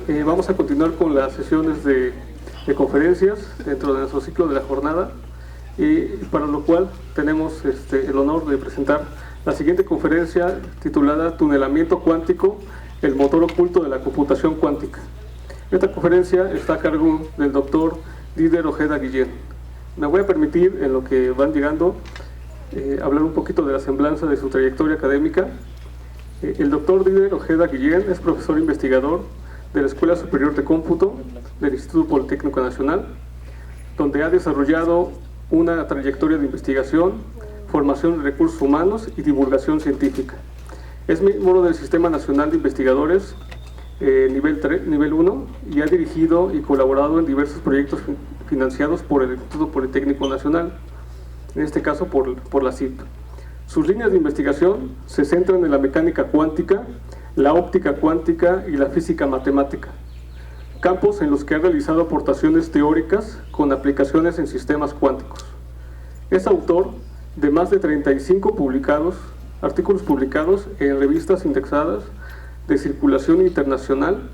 Vamos a continuar con las sesiones de conferencias dentro de nuestro ciclo de la jornada, y para lo cual tenemos el honor de presentar la siguiente conferencia titulada Tunelamiento cuántico, el motor oculto de la computación cuántica. Esta conferencia está a cargo del doctor Didier Ojeda Guillén. Me voy a permitir, en lo que van llegando, hablar un poquito de la semblanza de su trayectoria académica. El doctor Didier Ojeda Guillén es profesor investigador de la Escuela Superior de Cómputo del Instituto Politécnico Nacional, donde ha desarrollado una trayectoria de investigación, formación de recursos humanos y divulgación científica. Es miembro del Sistema Nacional de Investigadores nivel 1 y ha dirigido y colaborado en diversos proyectos financiados por el Instituto Politécnico Nacional, en este caso por la CIP. Sus líneas de investigación se centran en la mecánica cuántica, la óptica cuántica y la física matemática, campos en los que ha realizado aportaciones teóricas con aplicaciones en sistemas cuánticos. Es autor de más de 35 artículos publicados en revistas indexadas de circulación internacional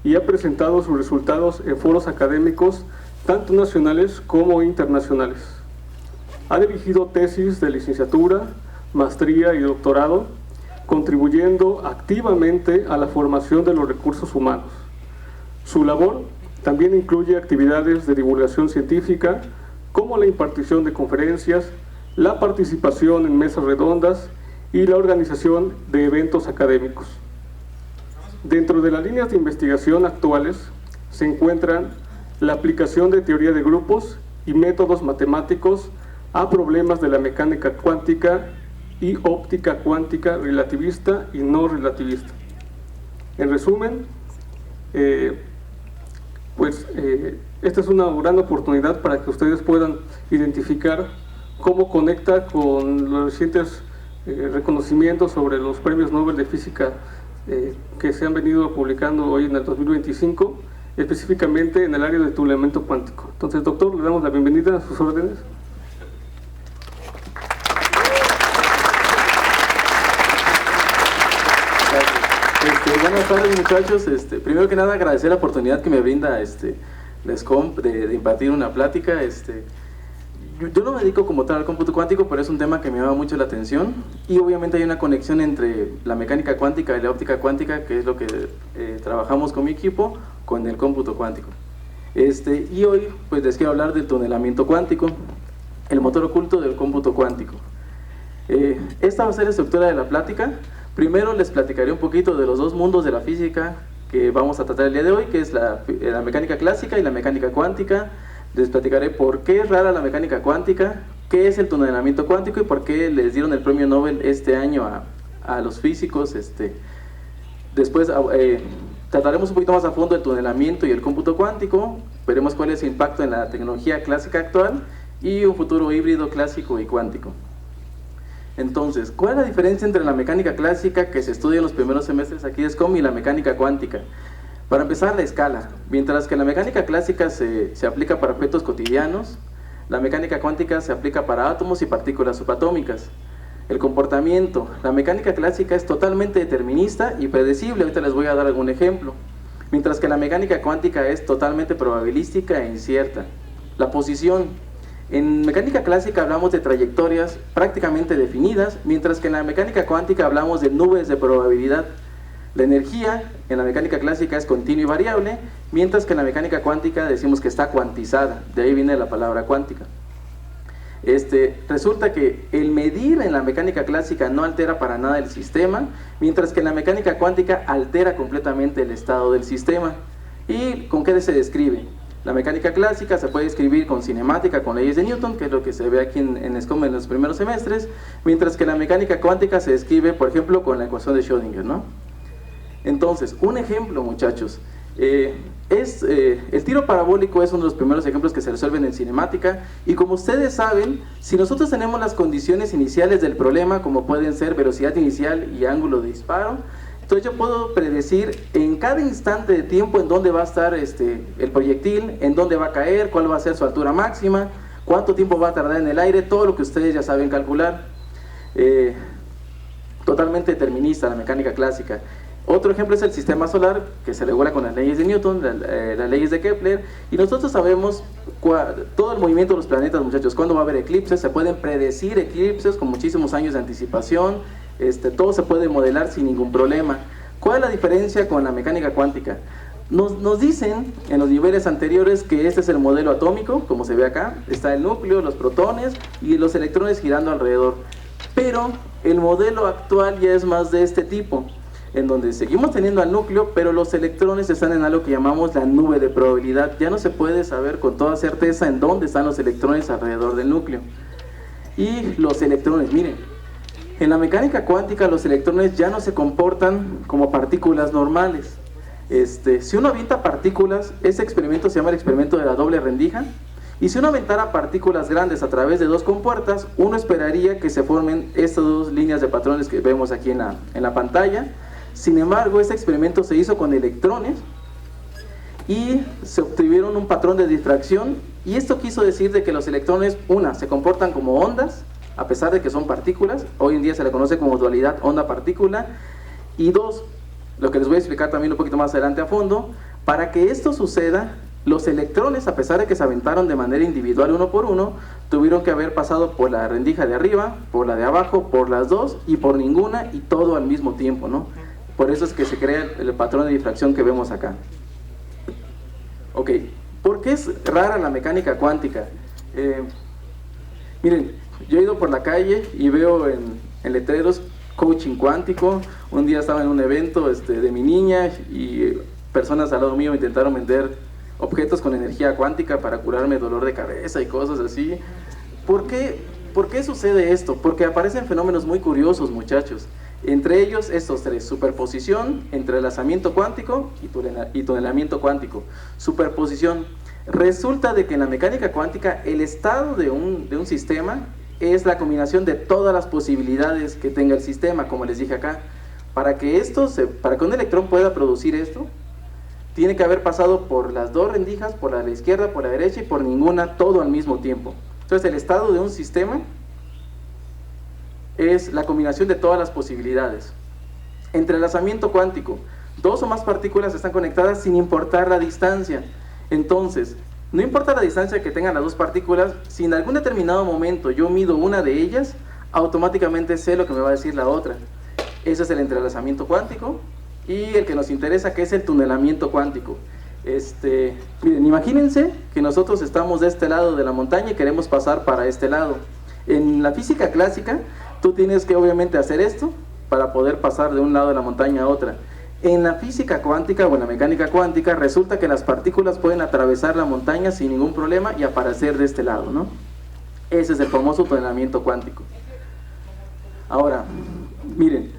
y ha presentado sus resultados en foros académicos tanto nacionales como internacionales. Ha dirigido tesis de licenciatura, maestría y doctorado, contribuyendo activamente a la formación de los recursos humanos. Su labor también incluye actividades de divulgación científica, como la impartición de conferencias, la participación en mesas redondas y la organización de eventos académicos. Dentro de las líneas de investigación actuales se encuentran la aplicación de teoría de grupos y métodos matemáticos a problemas de la mecánica cuántica y óptica cuántica relativista y no relativista. En resumen, esta es una gran oportunidad para que ustedes puedan identificar cómo conecta con los recientes reconocimientos sobre los premios Nobel de Física que se han venido publicando hoy en el 2025, específicamente en el área de tunelamiento cuántico. Entonces, doctor, le damos la bienvenida a sus órdenes. Buenas tardes, muchachos. Primero que nada, agradecer la oportunidad que me brinda LESCOM de impartir una plática. Yo no me dedico como tal al cómputo cuántico, pero es un tema que me llama mucho la atención, y obviamente hay una conexión entre la mecánica cuántica y la óptica cuántica, que es lo que trabajamos con mi equipo, con el cómputo cuántico. Y hoy pues les quiero hablar del tunelamiento cuántico, el motor oculto del cómputo cuántico. Esta va a ser la estructura de la plática. Primero les platicaré un poquito de los dos mundos de la física que vamos a tratar el día de hoy, que es la mecánica clásica y la mecánica cuántica. Les platicaré por qué es rara la mecánica cuántica, qué es el tunelamiento cuántico y por qué les dieron el premio Nobel este año a los físicos. Después trataremos un poquito más a fondo el tunelamiento y el cómputo cuántico, veremos cuál es su impacto en la tecnología clásica actual y un futuro híbrido clásico y cuántico. Entonces, ¿cuál es la diferencia entre la mecánica clásica que se estudia en los primeros semestres aquí de SCOM y la mecánica cuántica? Para empezar, la escala. Mientras que la mecánica clásica se aplica para objetos cotidianos, la mecánica cuántica se aplica para átomos y partículas subatómicas. El comportamiento. La mecánica clásica es totalmente determinista y predecible, ahorita les voy a dar algún ejemplo. Mientras que la mecánica cuántica es totalmente probabilística e incierta. La posición. En mecánica clásica hablamos de trayectorias prácticamente definidas, mientras que en la mecánica cuántica hablamos de nubes de probabilidad. La energía en la mecánica clásica es continua y variable, mientras que en la mecánica cuántica decimos que está cuantizada, de ahí viene la palabra cuántica. Resulta que el medir en la mecánica clásica no altera para nada el sistema, mientras que en la mecánica cuántica altera completamente el estado del sistema. ¿Y con qué se describe? La mecánica clásica se puede escribir con cinemática, con leyes de Newton, que es lo que se ve aquí en SCOM en los primeros semestres, mientras que la mecánica cuántica se escribe, por ejemplo, con la ecuación de Schrödinger, ¿no? Entonces, un ejemplo, muchachos, el tiro parabólico es uno de los primeros ejemplos que se resuelven en cinemática, y como ustedes saben, si nosotros tenemos las condiciones iniciales del problema, como pueden ser velocidad inicial y ángulo de disparo, entonces yo puedo predecir en cada instante de tiempo en dónde va a estar el proyectil, en dónde va a caer, cuál va a ser su altura máxima, cuánto tiempo va a tardar en el aire, todo lo que ustedes ya saben calcular. Totalmente determinista la mecánica clásica. Otro ejemplo es el sistema solar, que se regula con las leyes de Newton, las leyes de Kepler, y nosotros sabemos todo el movimiento de los planetas, muchachos, cuándo va a haber eclipses, se pueden predecir eclipses con muchísimos años de anticipación, todo se puede modelar sin ningún problema. ¿Cuál es la diferencia con la mecánica cuántica? Nos dicen en los niveles anteriores que este es el modelo atómico, como se ve acá, está el núcleo, los protones y los electrones girando alrededor, pero el modelo actual ya es más de este tipo, en donde seguimos teniendo al núcleo, pero los electrones están en algo que llamamos la nube de probabilidad. Ya no se puede saber con toda certeza en dónde están los electrones alrededor del núcleo. Y los electrones, miren, en la mecánica cuántica los electrones ya no se comportan como partículas normales. Si uno avienta partículas, ese experimento se llama el experimento de la doble rendija, y si uno aventara partículas grandes a través de dos compuertas, uno esperaría que se formen estas dos líneas de patrones que vemos aquí en la pantalla. Sin embargo, este experimento se hizo con electrones y se obtuvieron un patrón de difracción, y esto quiso decir de que los electrones, una, se comportan como ondas, a pesar de que son partículas. Hoy en día se le conoce como dualidad onda-partícula. Y dos, lo que les voy a explicar también un poquito más adelante a fondo, para que esto suceda, los electrones, a pesar de que se aventaron de manera individual uno por uno, tuvieron que haber pasado por la rendija de arriba, por la de abajo, por las dos y por ninguna, y todo al mismo tiempo, ¿no? Por eso es que se crea el patrón de difracción que vemos acá. Ok, ¿por qué es rara la mecánica cuántica? Miren, yo he ido por la calle y veo en letreros coaching cuántico. Un día estaba en un evento de mi niña y personas al lado mío intentaron vender objetos con energía cuántica para curarme dolor de cabeza y cosas así. ¿Por qué sucede esto? Porque aparecen fenómenos muy curiosos, muchachos. Entre ellos estos tres: superposición, entrelazamiento cuántico y tunelamiento cuántico. Superposición. Resulta de que en la mecánica cuántica el estado de un sistema es la combinación de todas las posibilidades que tenga el sistema, como les dije acá. Para que un electrón pueda producir esto, tiene que haber pasado por las dos rendijas, por la de la izquierda, por la derecha y por ninguna, todo al mismo tiempo. Entonces el estado de un sistema es la combinación de todas las posibilidades. Entrelazamiento cuántico: dos o más partículas están conectadas sin importar la distancia. Entonces, no importa la distancia que tengan las dos partículas, si en algún determinado momento yo mido una de ellas, automáticamente sé lo que me va a decir la otra. Ese es el entrelazamiento cuántico. Y el que nos interesa, que es el tunelamiento cuántico. Miren, imagínense que nosotros estamos de este lado de la montaña y queremos pasar para este lado. En la física clásica, tú tienes que obviamente hacer esto para poder pasar de un lado de la montaña a otra. En la física cuántica o en la mecánica cuántica, resulta que las partículas pueden atravesar la montaña sin ningún problema y aparecer de este lado, ¿no? Ese es el famoso tunelamiento cuántico. Ahora, miren,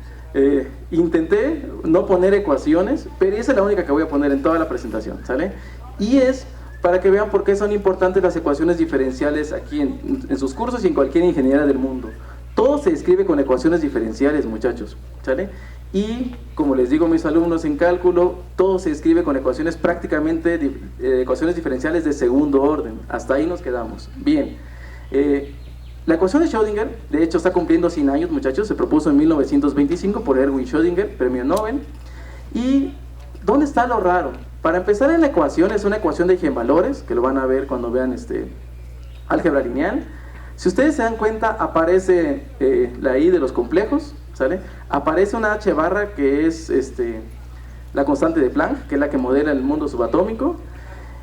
intenté no poner ecuaciones, pero esa es la única que voy a poner en toda la presentación, ¿sale? Y es para que vean por qué son importantes las ecuaciones diferenciales aquí en sus cursos y en cualquier ingeniería del mundo. Todo se escribe con ecuaciones diferenciales, muchachos, ¿sale? Y como les digo a mis alumnos en cálculo, todo se escribe con ecuaciones prácticamente, ecuaciones diferenciales de segundo orden. Hasta ahí nos quedamos. Bien. La ecuación de Schrödinger, de hecho, está cumpliendo 100 años, muchachos. Se propuso en 1925 por Erwin Schrödinger, premio Nobel. ¿Y dónde está lo raro? Para empezar, en la ecuación es una ecuación de eigenvalores, que lo van a ver cuando vean álgebra lineal. Si ustedes se dan cuenta, aparece la I de los complejos, ¿sale? Aparece una H barra que es la constante de Planck, que es la que modela el mundo subatómico.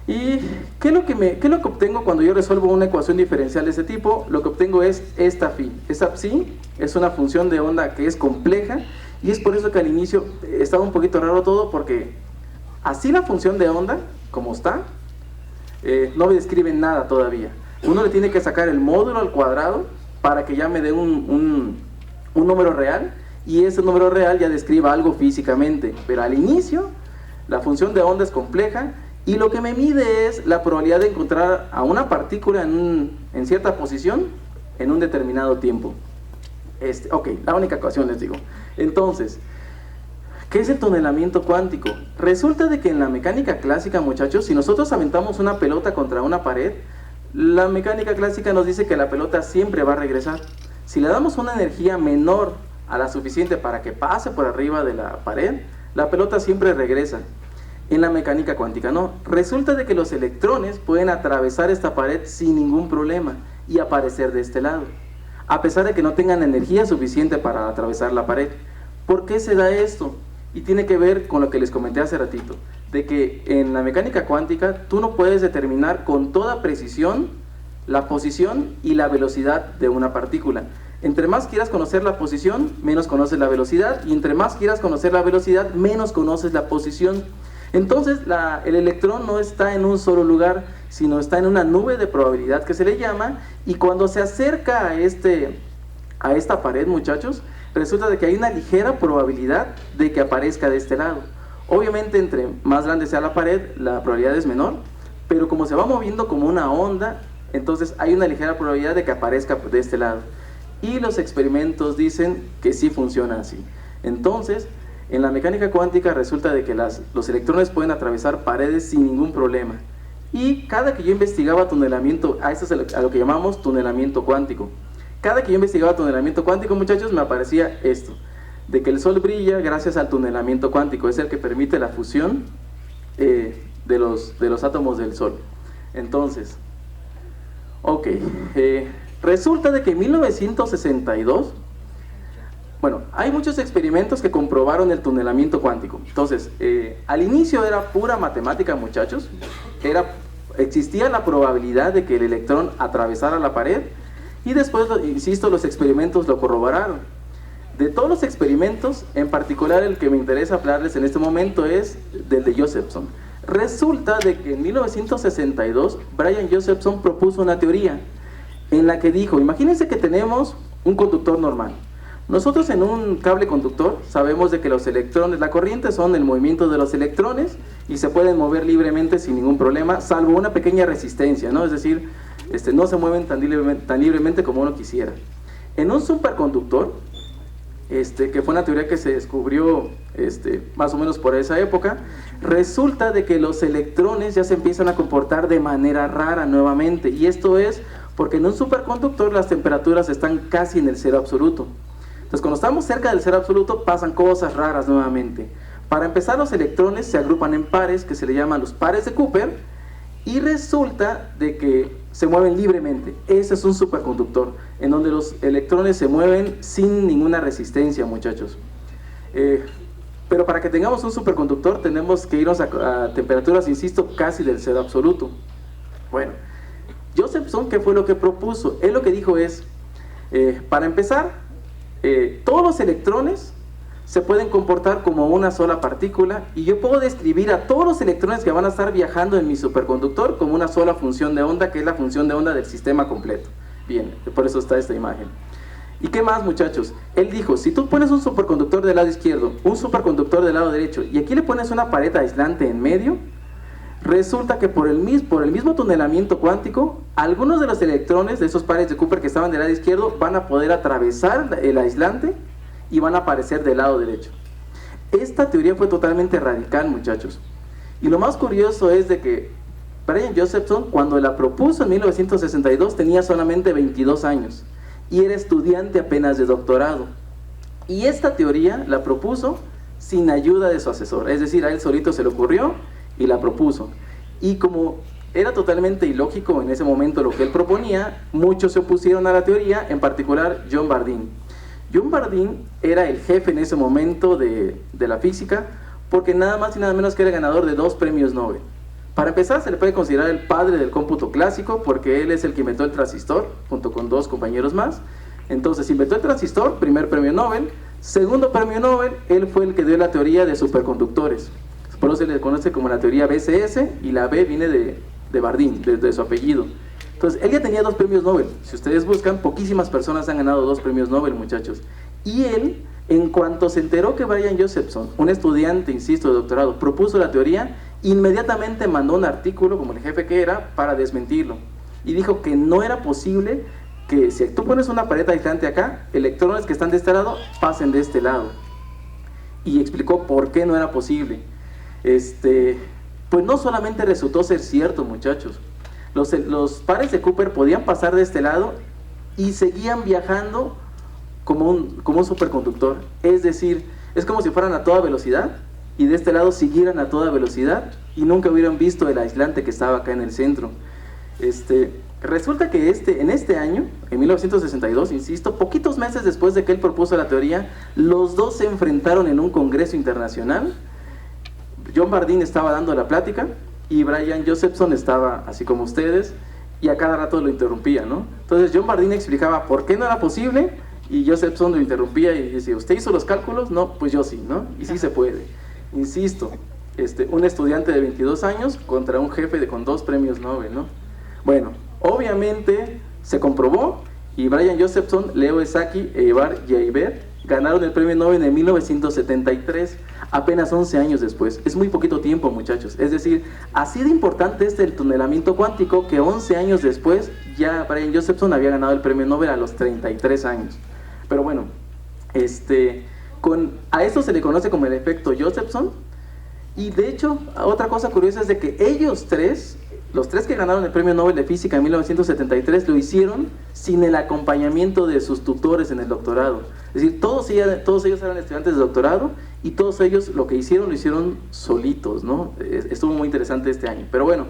¿Y qué es lo que obtengo cuando yo resuelvo una ecuación diferencial de ese tipo? Lo que obtengo es esta phi. Esta psi es una función de onda que es compleja, y es por eso que al inicio estaba un poquito raro todo, porque así la función de onda, como está, no me describe nada todavía. Uno le tiene que sacar el módulo al cuadrado para que ya me dé un número real, y ese número real ya describa algo físicamente. Pero al inicio, la función de onda es compleja, y lo que me mide es la probabilidad de encontrar a una partícula en cierta posición en un determinado tiempo. Ok, la única ecuación les digo. Entonces, ¿qué es el tunelamiento cuántico? Resulta de que en la mecánica clásica, muchachos, si nosotros aventamos una pelota contra una pared, la mecánica clásica nos dice que la pelota siempre va a regresar. Si le damos una energía menor a la suficiente para que pase por arriba de la pared la pelota siempre regresa. En la mecánica cuántica no. Resulta de que los electrones pueden atravesar esta pared sin ningún problema y aparecer de este lado, a pesar de que no tengan energía suficiente para atravesar la pared. ¿Por qué se da esto? Y tiene que ver con lo que les comenté hace ratito, de que en la mecánica cuántica tú no puedes determinar con toda precisión la posición y la velocidad de una partícula. Entre más quieras conocer la posición, menos conoces la velocidad, y entre más quieras conocer la velocidad, menos conoces la posición. Entonces el electrón no está en un solo lugar, sino está en una nube de probabilidad que se le llama, y cuando se acerca a esta pared, muchachos, resulta de que hay una ligera probabilidad de que aparezca de este lado. Obviamente entre más grande sea la pared, la probabilidad es menor, pero como se va moviendo como una onda, entonces hay una ligera probabilidad de que aparezca de este lado. Y los experimentos dicen que sí funciona así. Entonces, en la mecánica cuántica resulta de que los electrones pueden atravesar paredes sin ningún problema. Y cada que yo investigaba tunelamiento, esto es a lo que llamamos tunelamiento cuántico. Cada que yo investigaba tunelamiento cuántico, muchachos, me aparecía esto, de que el Sol brilla gracias al tunelamiento cuántico, es el que permite la fusión de los átomos del Sol. Entonces, ok, resulta de que en 1962, bueno, hay muchos experimentos que comprobaron el tunelamiento cuántico. Entonces, al inicio era pura matemática, muchachos. Existía la probabilidad de que el electrón atravesara la pared, y después, insisto, los experimentos lo corroboraron. De todos los experimentos, en particular el que me interesa hablarles en este momento es del de Josephson. Resulta de que en 1962, Brian Josephson propuso una teoría en la que dijo, imagínense que tenemos un conductor normal. Nosotros en un cable conductor sabemos de que los electrones, la corriente son el movimiento de los electrones y se pueden mover libremente sin ningún problema, salvo una pequeña resistencia, ¿no? Es decir, no se mueven tan libremente como uno quisiera. En un superconductor, que fue una teoría que se descubrió más o menos por esa época, resulta de que los electrones ya se empiezan a comportar de manera rara nuevamente, y esto es porque en un superconductor las temperaturas están casi en el cero absoluto. Entonces, cuando estamos cerca del cero absoluto, pasan cosas raras nuevamente. Para empezar, los electrones se agrupan en pares, que se le llaman los pares de Cooper, y resulta de que se mueven libremente. Ese es un superconductor, en donde los electrones se mueven sin ninguna resistencia, muchachos. Pero para que tengamos un superconductor, tenemos que irnos a temperaturas, insisto, casi del cero absoluto. Bueno, Josephson, ¿qué fue lo que propuso? Él lo que dijo es, para empezar, todos los electrones se pueden comportar como una sola partícula, y yo puedo describir a todos los electrones que van a estar viajando en mi superconductor como una sola función de onda, que es la función de onda del sistema completo. Bien, por eso está esta imagen. ¿Y qué más, muchachos? Él dijo, si tú pones un superconductor del lado izquierdo, un superconductor del lado derecho, y aquí le pones una pared aislante en medio, resulta que por el mismo tunelamiento cuántico, algunos de los electrones de esos pares de Cooper que estaban del lado izquierdo van a poder atravesar el aislante y van a aparecer del lado derecho. Esta teoría fue totalmente radical, muchachos. Y lo más curioso es de que Brian Josephson, cuando la propuso en 1962, tenía solamente 22 años y era estudiante apenas de doctorado. Y esta teoría la propuso sin ayuda de su asesor, es decir, a él solito se le ocurrió y la propuso. Y como era totalmente ilógico en ese momento lo que él proponía, muchos se opusieron a la teoría, en particular John Bardeen. John Bardeen era el jefe en ese momento de la física, porque nada más y nada menos que era ganador de 2 premios Nobel. Para empezar, se le puede considerar el padre del cómputo clásico, porque él es el que inventó el transistor, junto con 2 compañeros más. Entonces, inventó el transistor, primer premio Nobel. Segundo premio Nobel, él fue el que dio la teoría de superconductores. Por eso se le conoce como la teoría BCS, y la B viene de Bardeen, de su apellido. Entonces, él ya tenía 2 premios Nobel. Si ustedes buscan, poquísimas personas han ganado 2 premios Nobel, muchachos. Y él, en cuanto se enteró que Brian Josephson, un estudiante, insisto, de doctorado, propuso la teoría, inmediatamente mandó un artículo, como el jefe que era, para desmentirlo. Y dijo que no era posible que si tú pones una pared aislante acá, electrones que están de este lado pasen de este lado. Y explicó por qué no era posible. Pues no solamente resultó ser cierto, muchachos. Los pares de Cooper podían pasar de este lado y seguían viajando como un superconductor. Es decir, es como si fueran a toda velocidad y de este lado siguieran a toda velocidad y nunca hubieran visto el aislante que estaba acá en el centro. Resulta que en este año, en 1962, insisto, poquitos meses después de que él propuso la teoría, los dos se enfrentaron en un congreso internacional. John Bardeen estaba dando la plática y Brian Josephson estaba así como ustedes y a cada rato lo interrumpía, ¿no? Entonces John Bardeen explicaba por qué no era posible y Josephson lo interrumpía y decía, ¿usted hizo los cálculos? No, pues yo sí, ¿no? Y sí se puede. Insisto, un estudiante de 22 años contra un jefe con 2 premios Nobel, ¿no? Bueno, obviamente se comprobó y Brian Josephson, Leo Esaki e Ivar Yaiver ganaron el premio Nobel en 1973, apenas 11 años después. Es muy poquito tiempo, muchachos. Es decir, así de importante es el tunelamiento cuántico que 11 años después ya Brian Josephson había ganado el premio Nobel a los 33 años. Pero bueno, a esto se le conoce como el efecto Josephson. Y de hecho, otra cosa curiosa es de que ellos tres, los tres que ganaron el premio Nobel de Física en 1973, lo hicieron sin el acompañamiento de sus tutores en el doctorado. Es decir, todos ellos eran estudiantes de doctorado y todos ellos lo hicieron solitos, ¿no? Estuvo muy interesante este año. Pero bueno,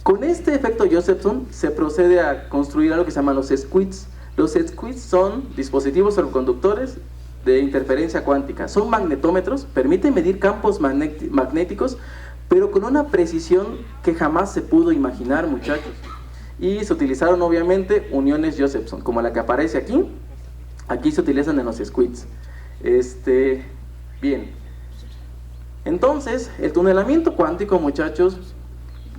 con este efecto Josephson se procede a construir algo que se llama los squids. Los squids son dispositivos superconductores de interferencia cuántica. Son magnetómetros, permiten medir campos magnéticos, pero con una precisión que jamás se pudo imaginar, muchachos. Y se utilizaron obviamente uniones Josephson, como la que aparece aquí. Aquí se utilizan en los squids. Bien. Entonces, el tunelamiento cuántico, muchachos,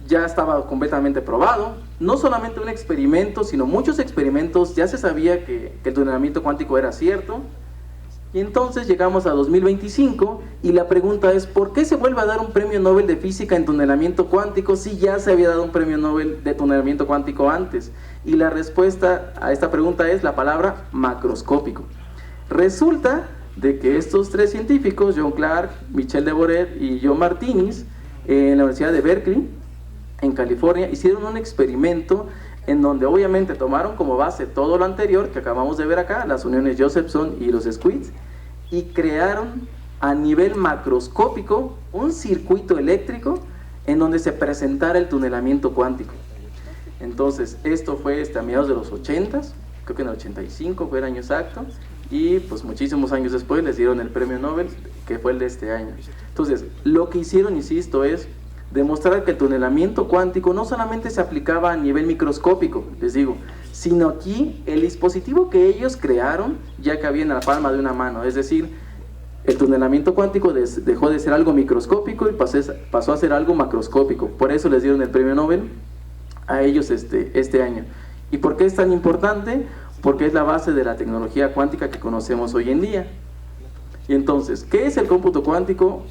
ya estaba completamente probado. No solamente un experimento, sino muchos experimentos. Ya se sabía que el tunelamiento cuántico era cierto. Y entonces llegamos a 2025 y la pregunta es, ¿por qué se vuelve a dar un premio Nobel de Física en tunelamiento cuántico si ya se había dado un premio Nobel de tunelamiento cuántico antes? Y la respuesta a esta pregunta es la palabra macroscópico. Resulta de que estos tres científicos, John Clark, Michel Deboret y John Martinis, en la Universidad de Berkeley, en California, hicieron un experimento en donde obviamente tomaron como base todo lo anterior que acabamos de ver acá, las uniones Josephson y los squids, y crearon a nivel macroscópico un circuito eléctrico en donde se presentara el tunelamiento cuántico. Entonces, esto fue a mediados de los 80s, creo que en el 85 fue el año exacto, y pues muchísimos años después les dieron el premio Nobel, que fue el de este año. Entonces, lo que hicieron, insisto, es demostrar que el tunelamiento cuántico no solamente se aplicaba a nivel microscópico, les digo, sino aquí el dispositivo que ellos crearon ya cabía en la palma de una mano. Es decir, el tunelamiento cuántico dejó de ser algo microscópico y pasó a ser algo macroscópico. Por eso les dieron el premio Nobel a ellos este año. ¿Y por qué es tan importante? Porque es la base de la tecnología cuántica que conocemos hoy en día. Y entonces, ¿qué es el cómputo cuántico?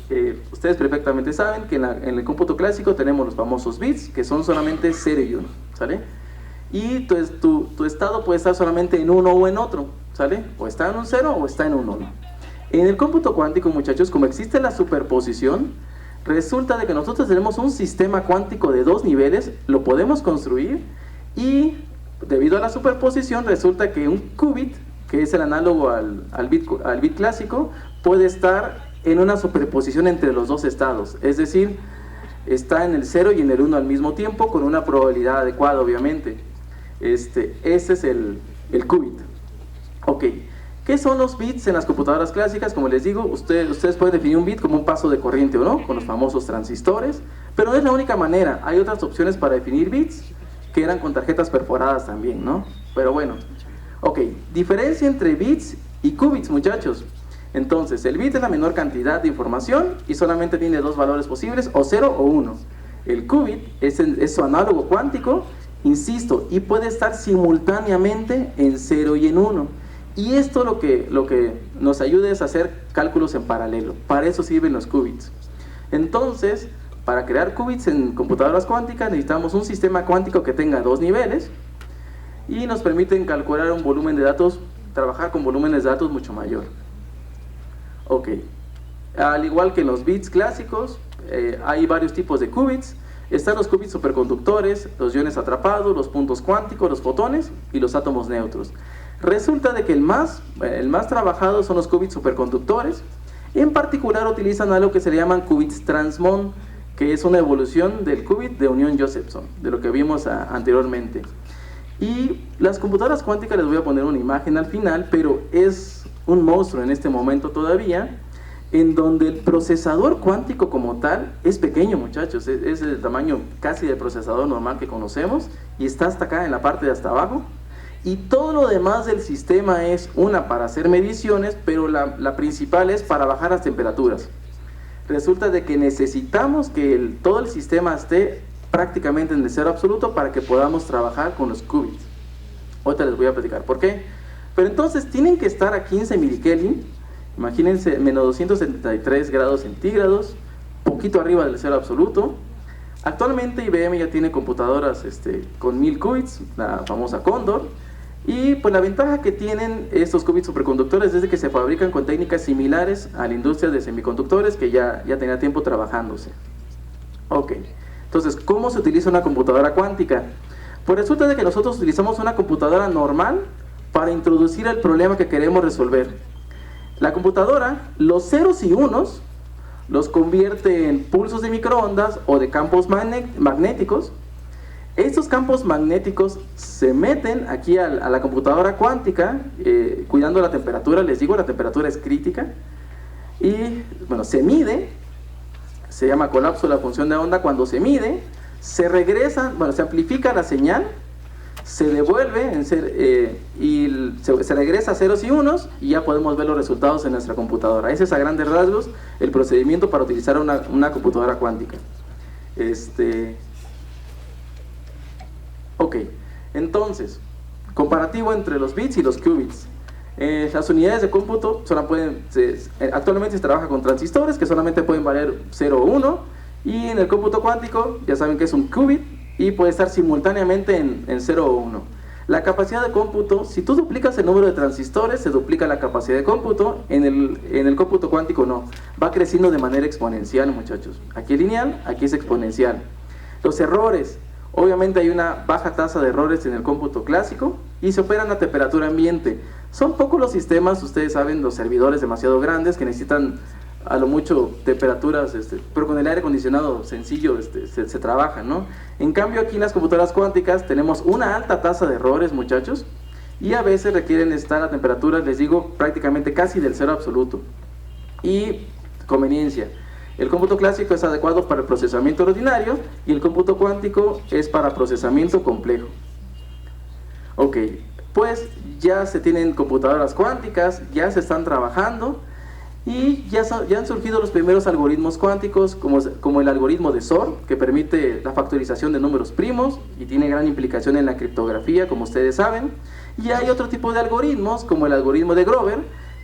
Ustedes perfectamente saben que en el cómputo clásico tenemos los famosos bits, que son solamente 0 y 1, ¿sale? Y tu estado puede estar solamente en uno o en otro, ¿sale? O está en un 0 o está en un 1. En el cómputo cuántico, muchachos, como existe la superposición, resulta de que nosotros tenemos un sistema cuántico de 2 niveles, lo podemos construir y debido a la superposición resulta que un qubit, que es el análogo al bit clásico, puede estar en una superposición entre los dos estados, es decir, está en el 0 y en el 1 al mismo tiempo, con una probabilidad adecuada, obviamente. Ese es el qubit. Ok, ¿qué son los bits en las computadoras clásicas? Como les digo, ustedes pueden definir un bit como un paso de corriente o no, con los famosos transistores, pero no es la única manera, hay otras opciones para definir bits, que eran con tarjetas perforadas también, ¿no? Pero bueno. Ok, diferencia entre bits y qubits, muchachos. Entonces, el bit es la menor cantidad de información y solamente tiene 2 valores posibles, o 0 o 1. El qubit es su análogo cuántico, insisto, y puede estar simultáneamente en 0 y en 1. Y esto lo que nos ayuda es hacer cálculos en paralelo. Para eso sirven los qubits. Entonces, para crear qubits en computadoras cuánticas necesitamos un sistema cuántico que tenga 2 niveles, y nos permiten calcular un volumen de datos, trabajar con volúmenes de datos mucho mayor. Ok, al igual que en los bits clásicos, hay varios tipos de qubits. Están los qubits superconductores, los iones atrapados, los puntos cuánticos, los fotones y los átomos neutros. Resulta de que el más trabajado son los qubits superconductores. En particular utilizan algo que se le llaman qubits transmon, que es una evolución del qubit de unión Josephson, de lo que vimos anteriormente. Y las computadoras cuánticas, les voy a poner una imagen al final, pero es un monstruo en este momento todavía, en donde el procesador cuántico como tal es pequeño, muchachos, es del tamaño casi del procesador normal que conocemos, y está hasta acá en la parte de hasta abajo, y todo lo demás del sistema es una para hacer mediciones, pero la principal es para bajar las temperaturas. Resulta de que necesitamos que todo el sistema esté prácticamente en el cero absoluto para que podamos trabajar con los qubits. Ahorita les voy a platicar por qué. Pero entonces tienen que estar a 15 milikelvin, imagínense, menos 273 grados centígrados, poquito arriba del cero absoluto. Actualmente IBM ya tiene computadoras con 1000 qubits, la famosa Cóndor, y pues la ventaja que tienen estos qubits superconductores es de que se fabrican con técnicas similares a la industria de semiconductores que ya tenía tiempo trabajándose. Ok, entonces, ¿cómo se utiliza una computadora cuántica? Pues resulta de que nosotros utilizamos una computadora normal para introducir el problema que queremos resolver. La computadora, los ceros y unos, los convierte en pulsos de microondas o de campos magnéticos. Estos campos magnéticos se meten aquí a la computadora cuántica, cuidando la temperatura. Les digo, la temperatura es crítica, y bueno, se mide, se llama colapso de la función de onda. Cuando se mide, se regresa, bueno, se amplifica la señal, se devuelve y se regresa a ceros y unos, y ya podemos ver los resultados en nuestra computadora. Ese es a grandes rasgos el procedimiento para utilizar una computadora cuántica. Ok, entonces, comparativo entre los bits y los qubits. Las unidades de cómputo actualmente se trabaja con transistores que solamente pueden valer 0 o 1, y en el cómputo cuántico ya saben que es un qubit y puede estar simultáneamente en 0 o 1. La capacidad de cómputo, si tú duplicas el número de transistores, se duplica la capacidad de cómputo. En el cómputo cuántico no, va creciendo de manera exponencial, muchachos. Aquí es lineal, aquí es exponencial. Los errores, obviamente hay una baja tasa de errores en el cómputo clásico y se operan a temperatura ambiente. Son pocos los sistemas, ustedes saben, los servidores demasiado grandes que necesitan a lo mucho temperaturas, pero con el aire acondicionado sencillo se trabaja, ¿no? En cambio aquí en las computadoras cuánticas tenemos una alta tasa de errores, muchachos, y a veces requieren estar a temperaturas, les digo, prácticamente casi del cero absoluto. Y conveniencia, el cómputo clásico es adecuado para el procesamiento ordinario y el cómputo cuántico es para procesamiento complejo. Ok, pues ya se tienen computadoras cuánticas, ya se están trabajando, y ya han surgido los primeros algoritmos cuánticos, como el algoritmo de SOR, que permite la factorización de números primos y tiene gran implicación en la criptografía, como ustedes saben. Y hay otro tipo de algoritmos, como el algoritmo de Grover,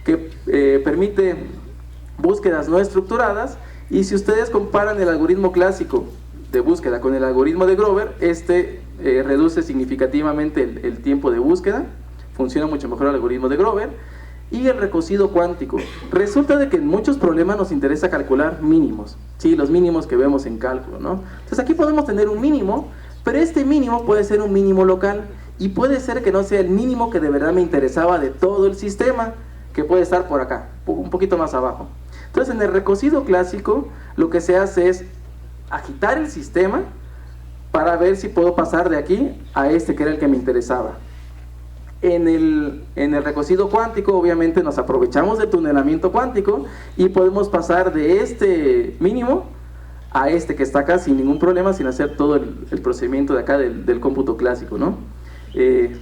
que permite búsquedas no estructuradas. Y si ustedes comparan el algoritmo clásico de búsqueda con el algoritmo de Grover, reduce significativamente el tiempo de búsqueda, funciona mucho mejor el algoritmo de Grover. Y el recocido cuántico, resulta de que en muchos problemas nos interesa calcular mínimos, ¿sí? Los mínimos que vemos en cálculo, ¿no? Entonces aquí podemos tener un mínimo, pero este mínimo puede ser un mínimo local, y puede ser que no sea el mínimo que de verdad me interesaba de todo el sistema, que puede estar por acá, un poquito más abajo. Entonces en el recocido clásico lo que se hace es agitar el sistema para ver si puedo pasar de aquí a que era el que me interesaba. En el recocido cuántico obviamente nos aprovechamos del tunelamiento cuántico y podemos pasar de este mínimo a que está acá sin ningún problema, sin hacer todo el procedimiento de acá del cómputo clásico, ¿no?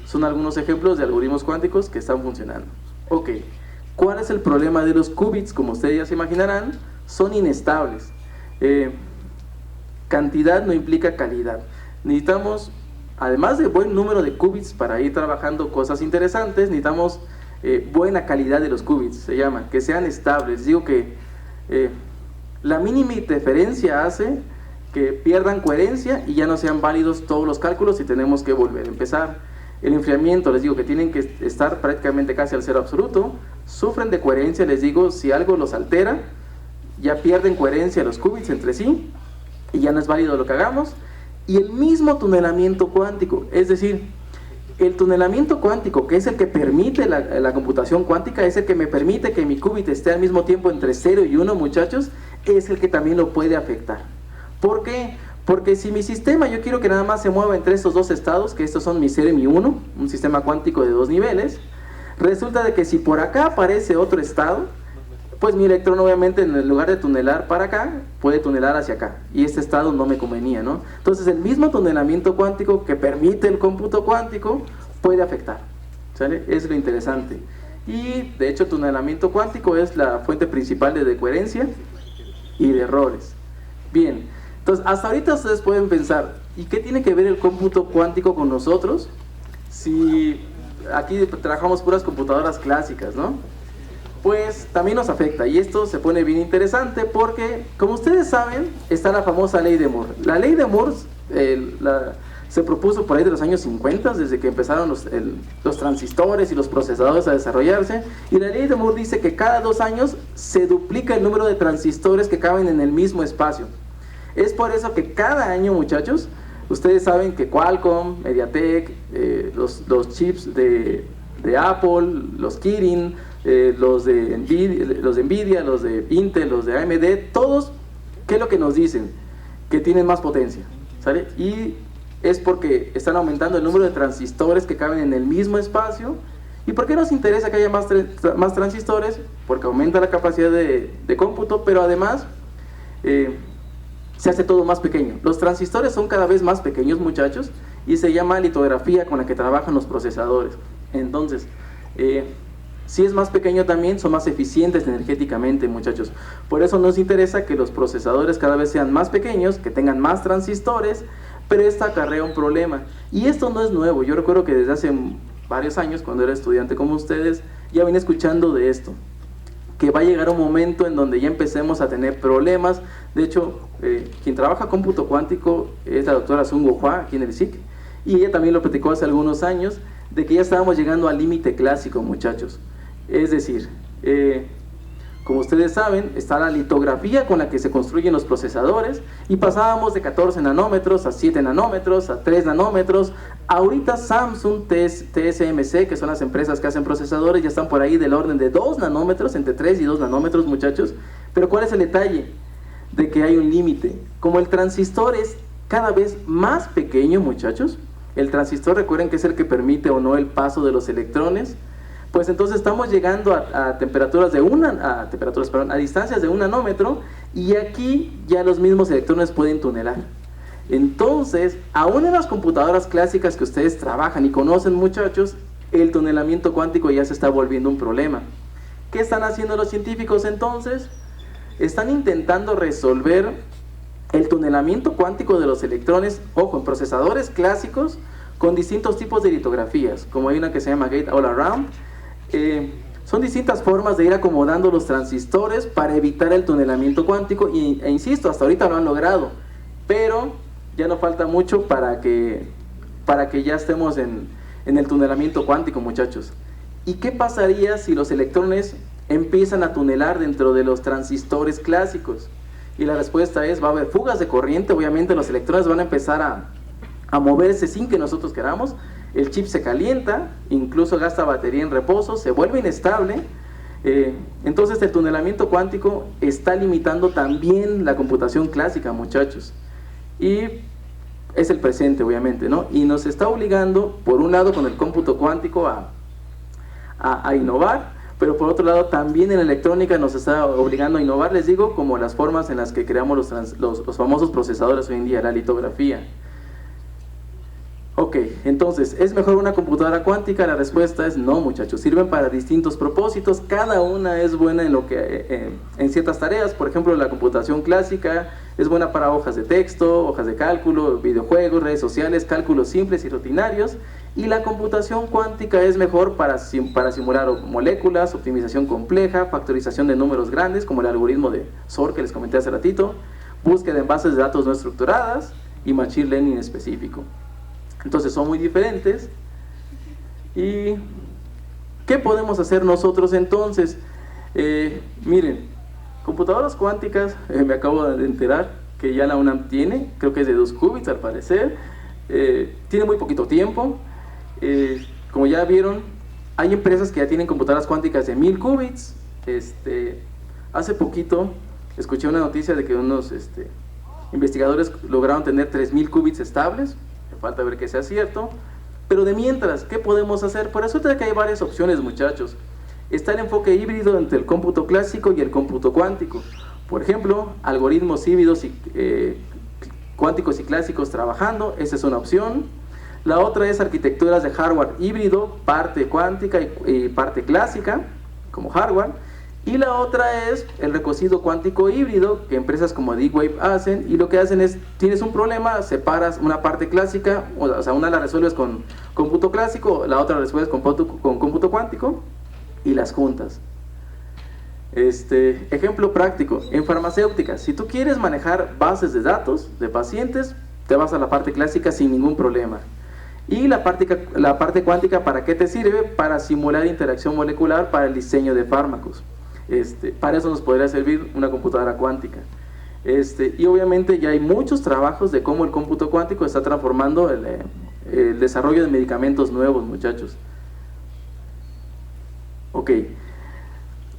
Son algunos ejemplos de algoritmos cuánticos que están funcionando. Ok, ¿cuál es el problema de los qubits? Como ustedes ya se imaginarán, son inestables. Cantidad no implica calidad. Necesitamos, además de buen número de qubits para ir trabajando cosas interesantes, necesitamos buena calidad de los qubits, se llama, que sean estables. Digo que la mínima interferencia hace que pierdan coherencia y ya no sean válidos todos los cálculos y tenemos que volver a empezar. El enfriamiento, les digo que tienen que estar prácticamente casi al cero absoluto. Sufren de coherencia, les digo, si algo los altera, ya pierden coherencia los qubits entre sí y ya no es válido lo que hagamos. Y el mismo tunelamiento cuántico, es decir, el tunelamiento cuántico, que es el que permite la computación cuántica, es el que me permite que mi qubit esté al mismo tiempo entre 0 y 1, muchachos, es el que también lo puede afectar. ¿Por qué? Porque si mi sistema yo quiero que nada más se mueva entre estos dos estados, que estos son mi 0 y mi 1, un sistema cuántico de 2 niveles, resulta de que si por acá aparece otro estado, pues mi electrón obviamente en lugar de tunelar para acá, puede tunelar hacia acá, y este estado no me convenía, ¿no? Entonces el mismo tunelamiento cuántico que permite el cómputo cuántico puede afectar, ¿sale? Es lo interesante. Y de hecho el tunelamiento cuántico es la fuente principal de coherencia y de errores. Bien, entonces hasta ahorita ustedes pueden pensar, ¿y qué tiene que ver el cómputo cuántico con nosotros? Si aquí trabajamos puras computadoras clásicas, ¿no? Pues también nos afecta, y esto se pone bien interesante porque, como ustedes saben, está la famosa ley de Moore. La ley de Moore se propuso por ahí de los años 50, desde que empezaron los transistores y los procesadores a desarrollarse, y la ley de Moore dice que cada 2 años se duplica el número de transistores que caben en el mismo espacio. Es por eso que cada año, muchachos, ustedes saben que Qualcomm, MediaTek, los chips de Apple, los Kirin, los de Nvidia, los de Intel, los de AMD, todos, ¿qué es lo que nos dicen? Que tienen más potencia, ¿sale? Y es porque están aumentando el número de transistores que caben en el mismo espacio. ¿Y por qué nos interesa que haya más transistores? Porque aumenta la capacidad de cómputo, pero además se hace todo más pequeño. Los transistores son cada vez más pequeños, muchachos, y se llama litografía con la que trabajan los procesadores. Entonces, si es más pequeño también, son más eficientes energéticamente, muchachos. Por eso nos interesa que los procesadores cada vez sean más pequeños, que tengan más transistores, pero esto acarrea un problema. Y esto no es nuevo. Yo recuerdo que desde hace varios años, cuando era estudiante como ustedes, ya vine escuchando de esto, que va a llegar un momento en donde ya empecemos a tener problemas. De hecho, quien trabaja cómputo cuántico es la doctora Sung-Woo Hwa, aquí en el SIC, y ella también lo platicó hace algunos años, de que ya estábamos llegando al límite clásico, muchachos. Es decir, como ustedes saben, está la litografía con la que se construyen los procesadores, y pasábamos de 14 nanómetros a 7 nanómetros, a 3 nanómetros. Ahorita Samsung, TSMC, que son las empresas que hacen procesadores, ya están por ahí del orden de 2 nanómetros, entre 3 y 2 nanómetros, muchachos. Pero ¿cuál es el detalle? De que hay un límite. Como el transistor es cada vez más pequeño, muchachos, el transistor, recuerden que es el que permite o no el paso de los electrones, pues entonces estamos llegando a temperaturas a distancias de 1 nanómetro, y aquí ya los mismos electrones pueden tunelar. Entonces, aún en las computadoras clásicas que ustedes trabajan y conocen, muchachos, el tunelamiento cuántico ya se está volviendo un problema. ¿Qué están haciendo los científicos entonces? Están intentando resolver el tunelamiento cuántico de los electrones, ojo, en procesadores clásicos, con distintos tipos de litografías, como hay una que se llama Gate All Around. Son distintas formas de ir acomodando los transistores para evitar el tunelamiento cuántico, e insisto, hasta ahorita lo han logrado, pero ya no falta mucho para que ya estemos en el tunelamiento cuántico, muchachos. ¿Y qué pasaría si los electrones empiezan a tunelar dentro de los transistores clásicos? Y la respuesta es, va a haber fugas de corriente, obviamente los electrones van a empezar a moverse sin que nosotros queramos, el chip se calienta, incluso gasta batería en reposo, se vuelve inestable. Entonces el tunelamiento cuántico está limitando también la computación clásica, muchachos. Y es el presente, obviamente, ¿no? Y nos está obligando, por un lado, con el cómputo cuántico a innovar, pero por otro lado también en la electrónica nos está obligando a innovar, les digo, como las formas en las que creamos los famosos procesadores hoy en día, la litografía. Ok, entonces, ¿es mejor una computadora cuántica? La respuesta es no, muchachos. Sirven para distintos propósitos, cada una es buena en ciertas tareas. Por ejemplo, la computación clásica es buena para hojas de texto, hojas de cálculo, videojuegos, redes sociales, cálculos simples y rutinarios. Y la computación cuántica es mejor para simular moléculas, optimización compleja, factorización de números grandes, como el algoritmo de SOR que les comenté hace ratito, búsqueda en bases de datos no estructuradas y machine learning específico. Entonces son muy diferentes. ¿Y qué podemos hacer nosotros entonces? Miren, computadoras cuánticas, me acabo de enterar que ya la UNAM tiene, creo que es de 2 qubits al parecer, tiene muy poquito tiempo, Como ya vieron, hay empresas que ya tienen computadoras cuánticas de 1000 qubits. Hace poquito escuché una noticia de que unos investigadores lograron tener 3000 qubits estables. Me falta ver que sea cierto. Pero de mientras, ¿qué podemos hacer? Pues resulta que hay varias opciones, muchachos. Está el enfoque híbrido entre el cómputo clásico y el cómputo cuántico. Por ejemplo, algoritmos híbridos y cuánticos y clásicos trabajando, esa es una opción. La otra es arquitecturas de hardware híbrido, parte cuántica y parte clásica, como hardware. Y la otra es el recocido cuántico híbrido, que empresas como D-Wave hacen, y lo que hacen es, tienes un problema, separas una parte clásica, o sea, una la resuelves con cómputo clásico, la otra la resuelves con cómputo cuántico, y las juntas. Ejemplo práctico, en farmacéutica, si tú quieres manejar bases de datos de pacientes, te vas a la parte clásica sin ningún problema. Y la parte cuántica, ¿para qué te sirve? Para simular interacción molecular para el diseño de fármacos. Para eso nos podría servir una computadora cuántica. Y obviamente ya hay muchos trabajos de cómo el cómputo cuántico está transformando el desarrollo de medicamentos nuevos, muchachos. Ok,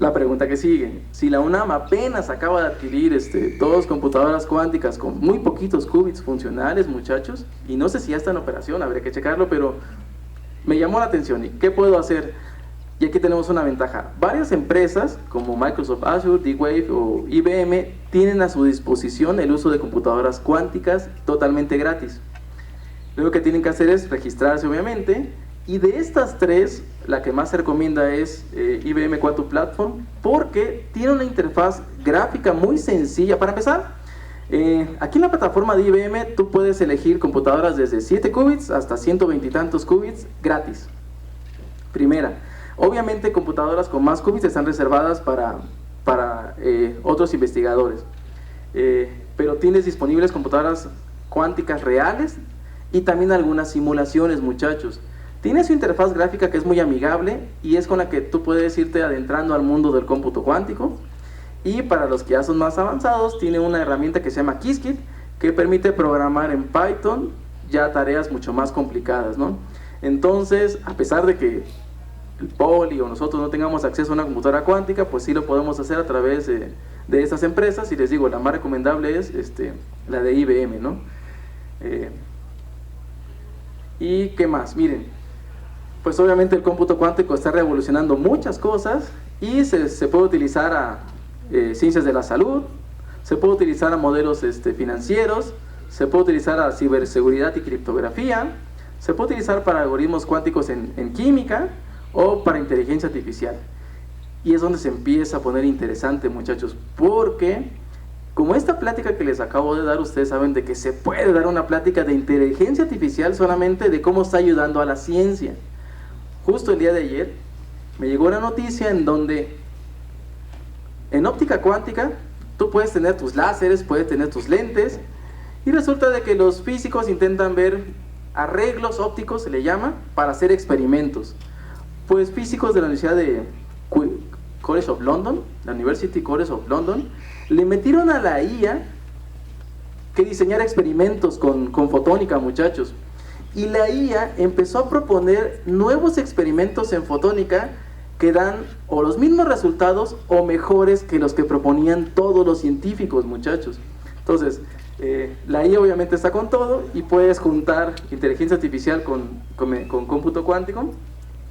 la pregunta que sigue: si la UNAM apenas acaba de adquirir 2 computadoras cuánticas con muy poquitos qubits funcionales, muchachos, y no sé si ya está en operación, habría que checarlo, pero me llamó la atención. ¿Y qué puedo hacer? Y aquí tenemos una ventaja. Varias empresas como Microsoft Azure, D-Wave o IBM tienen a su disposición el uso de computadoras cuánticas totalmente gratis. Lo que tienen que hacer es registrarse, obviamente, y de estas 3, la que más se recomienda es IBM Quantum Platform, porque tiene una interfaz gráfica muy sencilla. Para empezar, aquí en la plataforma de IBM tú puedes elegir computadoras desde 7 qubits hasta 120 y tantos qubits gratis. Primera. Obviamente computadoras con más qubits están reservadas para otros investigadores, pero tienes disponibles computadoras cuánticas reales y también algunas simulaciones, muchachos. Tiene su interfaz gráfica que es muy amigable y es con la que tú puedes irte adentrando al mundo del cómputo cuántico. Y para los que ya son más avanzados, tiene una herramienta que se llama Qiskit, que permite programar en Python ya tareas mucho más complicadas, ¿no? Entonces, a pesar de que el Poli o nosotros no tengamos acceso a una computadora cuántica, pues sí lo podemos hacer a través de estas empresas. Y les digo, la más recomendable es la de IBM, ¿no? ¿Y qué más? Miren, pues obviamente el cómputo cuántico está revolucionando muchas cosas y se puede utilizar a ciencias de la salud, se puede utilizar a modelos financieros, se puede utilizar a ciberseguridad y criptografía, se puede utilizar para algoritmos cuánticos en química o para inteligencia artificial. Y es donde se empieza a poner interesante, muchachos, porque como esta plática que les acabo de dar, ustedes saben de que se puede dar una plática de inteligencia artificial solamente de cómo está ayudando a la ciencia. Justo el día de ayer me llegó una noticia en donde en óptica cuántica tú puedes tener tus láseres, puedes tener tus lentes, y resulta de que los físicos intentan ver arreglos ópticos, se le llama, para hacer experimentos. Pues físicos de la Universidad de College of London, la University College of London, le metieron a la IA que diseñara experimentos con fotónica, muchachos. Y la IA empezó a proponer nuevos experimentos en fotónica que dan o los mismos resultados o mejores que los que proponían todos los científicos, muchachos. Entonces, la IA obviamente está con todo y puedes juntar inteligencia artificial con cómputo cuántico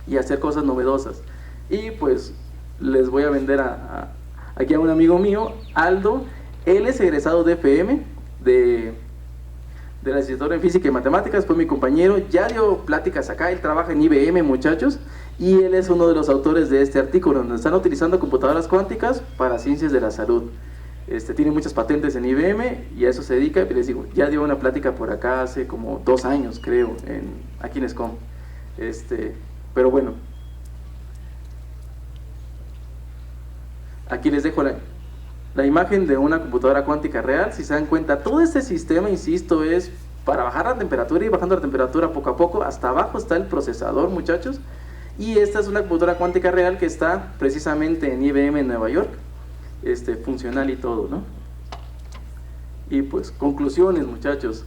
y hacer cosas novedosas. Y pues les voy a vender aquí a un amigo mío, Aldo. Él es egresado de FM, de la licenciatura en Física y Matemáticas, fue mi compañero, ya dio pláticas acá, él trabaja en IBM, muchachos, y él es uno de los autores de este artículo, donde están utilizando computadoras cuánticas para ciencias de la salud. Tiene muchas patentes en IBM y a eso se dedica. Y les digo, ya dio una plática por acá hace como 2 años, creo, aquí en SCOM. Pero bueno, aquí les dejo la imagen de una computadora cuántica real. Si se dan cuenta, todo este sistema, insisto, es para bajar la temperatura y bajando la temperatura poco a poco. Hasta abajo está el procesador, muchachos. Y esta es una computadora cuántica real que está precisamente en IBM en Nueva York, funcional y todo, ¿no? Y pues, conclusiones, muchachos.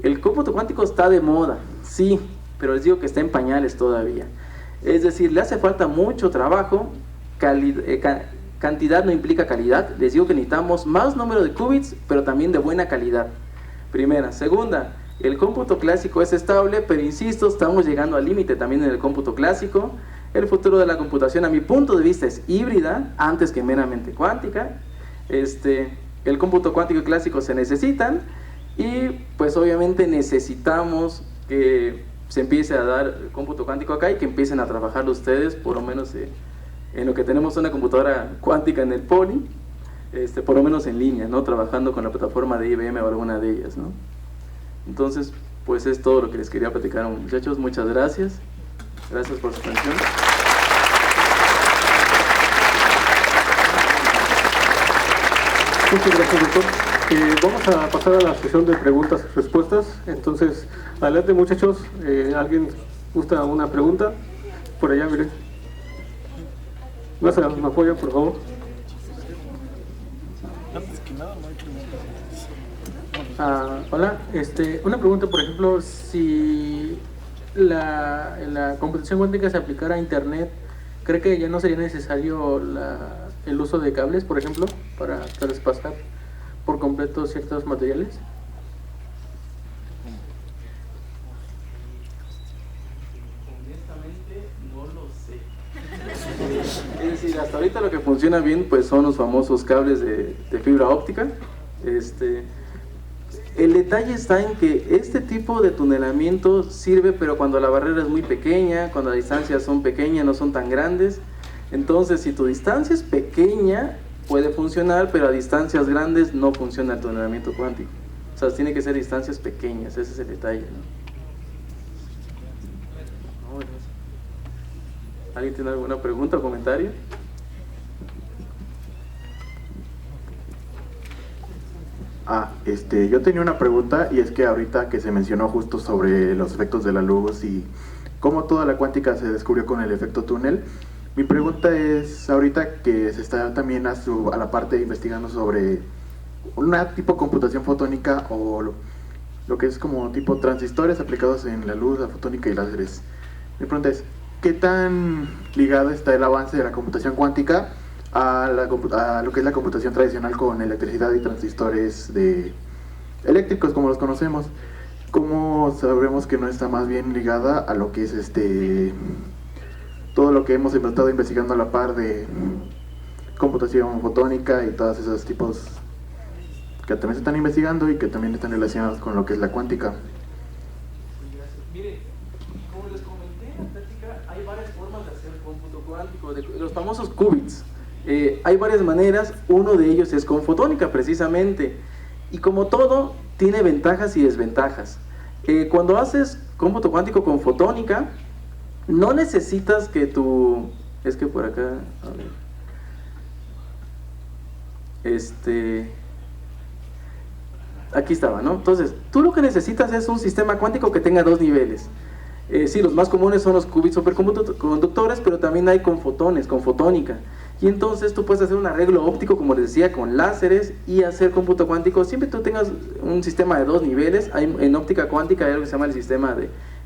El cómputo cuántico está de moda, sí, pero les digo que está en pañales todavía. Es decir, le hace falta mucho trabajo, cantidad no implica calidad. Les digo que necesitamos más número de qubits, pero también de buena calidad. Primera. Segunda, el cómputo clásico es estable, pero insisto, estamos llegando al límite también en el cómputo clásico. El futuro de la computación, a mi punto de vista, es híbrida, antes que meramente cuántica. El cómputo cuántico y clásico se necesitan, y pues obviamente necesitamos que se empiece a dar el cómputo cuántico acá y que empiecen a trabajarlo ustedes, por lo menos en lo que tenemos una computadora cuántica en el Poli, por lo menos en línea, ¿no? Trabajando con la plataforma de IBM o alguna de ellas, ¿no? Entonces, pues es todo lo que les quería platicar, muchachos. Muchas gracias. Gracias por su atención. Muchas gracias, doctor. Vamos a pasar a la sesión de preguntas y respuestas. Entonces, adelante, muchachos. ¿Alguien gusta una pregunta? Por allá, mire. ¿Me apoya, por favor? Hola, una pregunta, por ejemplo, si la computación cuántica se aplicara a Internet, ¿cree que ya no sería necesario el uso de cables, por ejemplo, para traspasar por completo ciertos materiales? Honestamente, no lo sé. Es decir, hasta ahorita lo que funciona bien pues son los famosos cables de fibra óptica. El detalle está en que este tipo de tunelamiento sirve, pero cuando la barrera es muy pequeña, cuando las distancias son pequeñas, no son tan grandes. Entonces, si tu distancia es pequeña, puede funcionar, pero a distancias grandes no funciona el tunelamiento cuántico. O sea, tiene que ser distancias pequeñas, ese es el detalle, ¿no? ¿Alguien tiene alguna pregunta o comentario? Yo tenía una pregunta, y es que ahorita que se mencionó justo sobre los efectos de la luz y cómo toda la cuántica se descubrió con el efecto túnel, mi pregunta es, ahorita que se está también a la parte investigando sobre una tipo computación fotónica o lo que es como tipo transistores aplicados en la luz, la fotónica y láseres. Mi pregunta es, ¿qué tan ligado está el avance de la computación cuántica a lo que es la computación tradicional con electricidad y transistores eléctricos como los conocemos? ¿Cómo sabremos que no está más bien ligada a lo que es todo lo que hemos estado investigando a la par de computación fotónica y todos esos tipos que también se están investigando y que también están relacionados con lo que es la cuántica? Mire, como les comenté en la plática, hay varias formas de hacer cómputo cuántico, de los famosos qubits. Hay varias maneras, uno de ellos es con fotónica precisamente, y como todo, tiene ventajas y desventajas. Cuando haces cómputo cuántico con fotónica, no necesitas que es que por acá, a ver, aquí estaba, ¿no? Entonces, tú lo que necesitas es un sistema cuántico que tenga dos niveles. Sí, los más comunes son los qubits superconductores, pero también hay con fotones, con fotónica. Y entonces tú puedes hacer un arreglo óptico, como les decía, con láseres y hacer cómputo cuántico. Siempre tú tengas un sistema de dos niveles. En óptica cuántica hay algo que se llama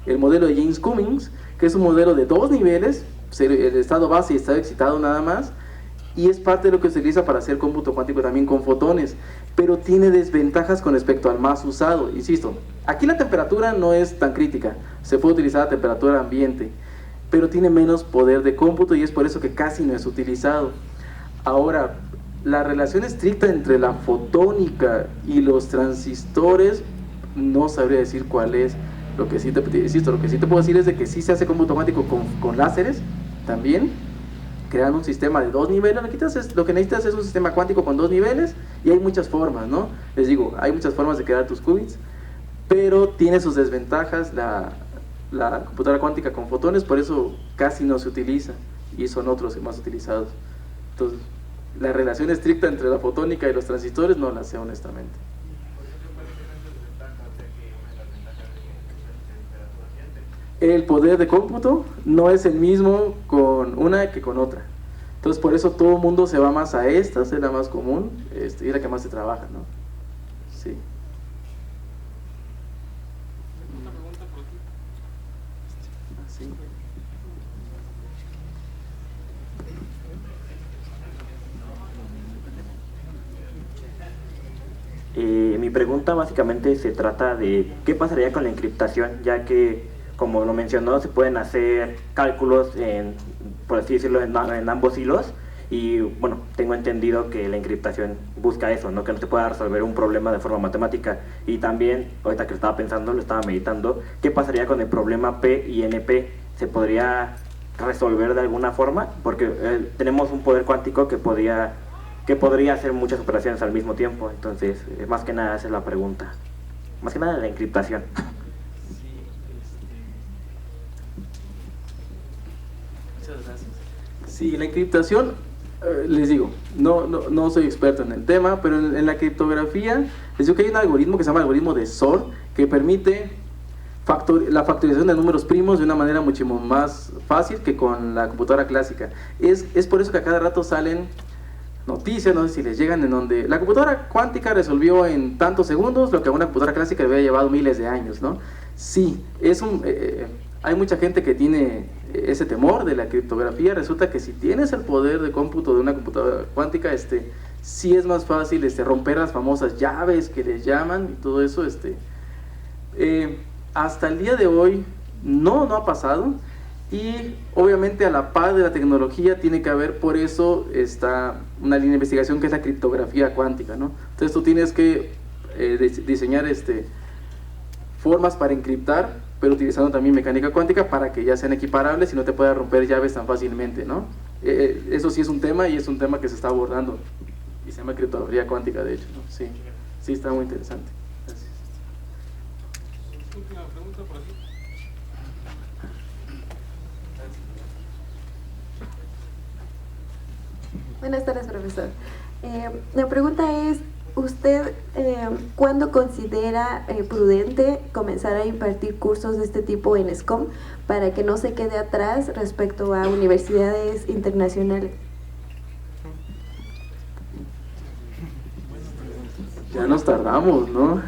el modelo de James Cummings, que es un modelo de dos niveles, el estado base y estado excitado nada más, y es parte de lo que se utiliza para hacer cómputo cuántico también con fotones, pero tiene desventajas con respecto al más usado. Insisto, aquí la temperatura no es tan crítica, se puede utilizar a temperatura ambiente, pero tiene menos poder de cómputo y es por eso que casi no es utilizado. Ahora, la relación estricta entre la fotónica y los transistores, no sabría decir cuál es. Lo que sí te puedo decir es de que sí se hace cómputo cuántico con láseres también, creando un sistema de dos niveles. Lo que necesitas es un sistema cuántico con dos niveles, y hay muchas formas, ¿no? Les digo, hay muchas formas de crear tus qubits, pero tiene sus desventajas la computadora cuántica con fotones, por eso casi no se utiliza, y son otros más utilizados. Entonces, la relación estricta entre la fotónica y los transistores no la sé honestamente. El poder de cómputo no es el mismo con una que con otra. Entonces por eso todo el mundo se va más a esta, es la más común, y es la que más se trabaja, ¿no? Sí. Sí. Mi pregunta básicamente se trata de qué pasaría con la encriptación, ya que, como lo mencionó, se pueden hacer cálculos, por así decirlo, en ambos hilos, y bueno, tengo entendido que la encriptación busca eso, ¿no? Que no se pueda resolver un problema de forma matemática. Y también, ahorita que lo estaba pensando, lo estaba meditando, ¿qué pasaría con el problema P y NP? ¿Se podría resolver de alguna forma? Porque tenemos un poder cuántico que podría hacer muchas operaciones al mismo tiempo. Entonces, más que nada esa es la pregunta. Más que nada la encriptación. Muchas gracias. Sí, la encriptación, les digo, no soy experto en el tema, pero en la criptografía, les digo que hay un algoritmo que se llama algoritmo de SOR, que permite la factorización de números primos de una manera mucho más fácil que con la computadora clásica. Es por eso que a cada rato salen noticias, no sé si les llegan, en donde la computadora cuántica resolvió en tantos segundos lo que a una computadora clásica le había llevado miles de años, ¿no? Sí, hay mucha gente que tiene ese temor de la criptografía. Resulta que si tienes el poder de cómputo de una computadora cuántica, sí es más fácil romper las famosas llaves que les llaman y todo eso. Hasta el día de hoy no ha pasado, y obviamente a la par de la tecnología tiene que haber, por eso está una línea de investigación que es la criptografía cuántica, ¿no? Entonces tú tienes que diseñar formas para encriptar, pero utilizando también mecánica cuántica para que ya sean equiparables y no te puedas romper llaves tan fácilmente, ¿no? Eso sí es un tema, y es un tema que se está abordando y se llama criptografía cuántica, de hecho, ¿no? Sí está muy interesante. Gracias. Última pregunta por aquí. Buenas tardes, profesor. La pregunta es, ¿usted cuándo considera prudente comenzar a impartir cursos de este tipo en SCOM para que no se quede atrás respecto a universidades internacionales? Ya nos tardamos, ¿no?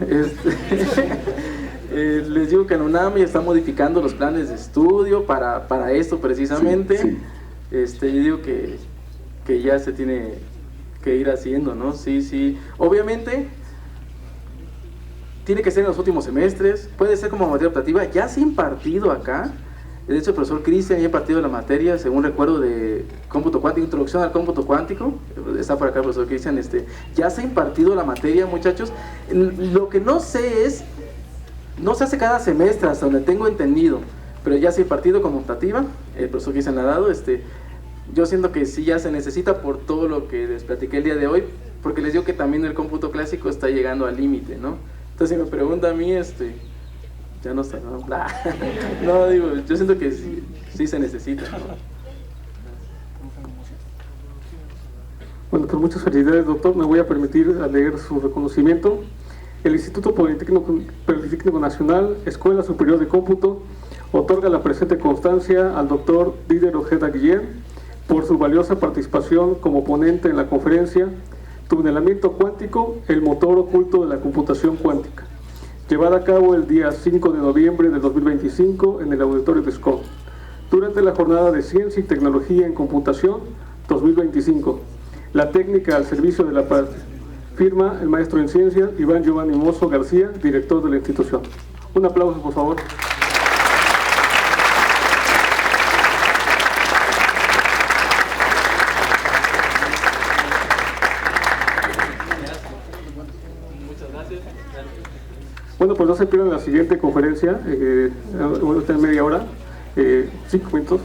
Les digo que en UNAM ya está modificando los planes de estudio para esto precisamente. Sí. Yo digo que ya se tiene que ir haciendo, ¿no? Sí. Obviamente tiene que ser en los últimos semestres, puede ser como materia optativa. Ya se ha impartido acá. De hecho, el profesor Cristian ya ha impartido la materia, según recuerdo, de cómputo cuántico, introducción al cómputo cuántico. Está por acá el profesor Cristian. Ya se ha impartido la materia, muchachos. Lo que no sé es, no se hace cada semestre, hasta donde tengo entendido, pero ya se ha impartido como optativa. El profesor Cristian la ha dado. Yo siento que sí ya se necesita por todo lo que les platiqué el día de hoy, porque les digo que también el cómputo clásico está llegando al límite, ¿no? Entonces, si me pregunta a mí, ya no está, ¿no? No, digo, yo siento que sí se necesita, ¿no? Bueno, pues muchas felicidades, doctor. Me voy a permitir leer su reconocimiento. El Instituto Politécnico Nacional, Escuela Superior de Cómputo, otorga la presente constancia al doctor Dider Ojeda Guillén por su valiosa participación como ponente en la conferencia Tunelamiento cuántico, el motor oculto de la computación cuántica, llevada a cabo el día 5 de noviembre de 2025 en el auditorio de SCOM, durante la jornada de Ciencia y Tecnología en Computación 2025. La técnica al servicio de la paz. Firma el maestro en Ciencias Iván Giovanni Mozo García, director de la institución. Un aplauso, por favor. Bueno, pues no se pierdan la siguiente conferencia, está en media hora, 5 minutos.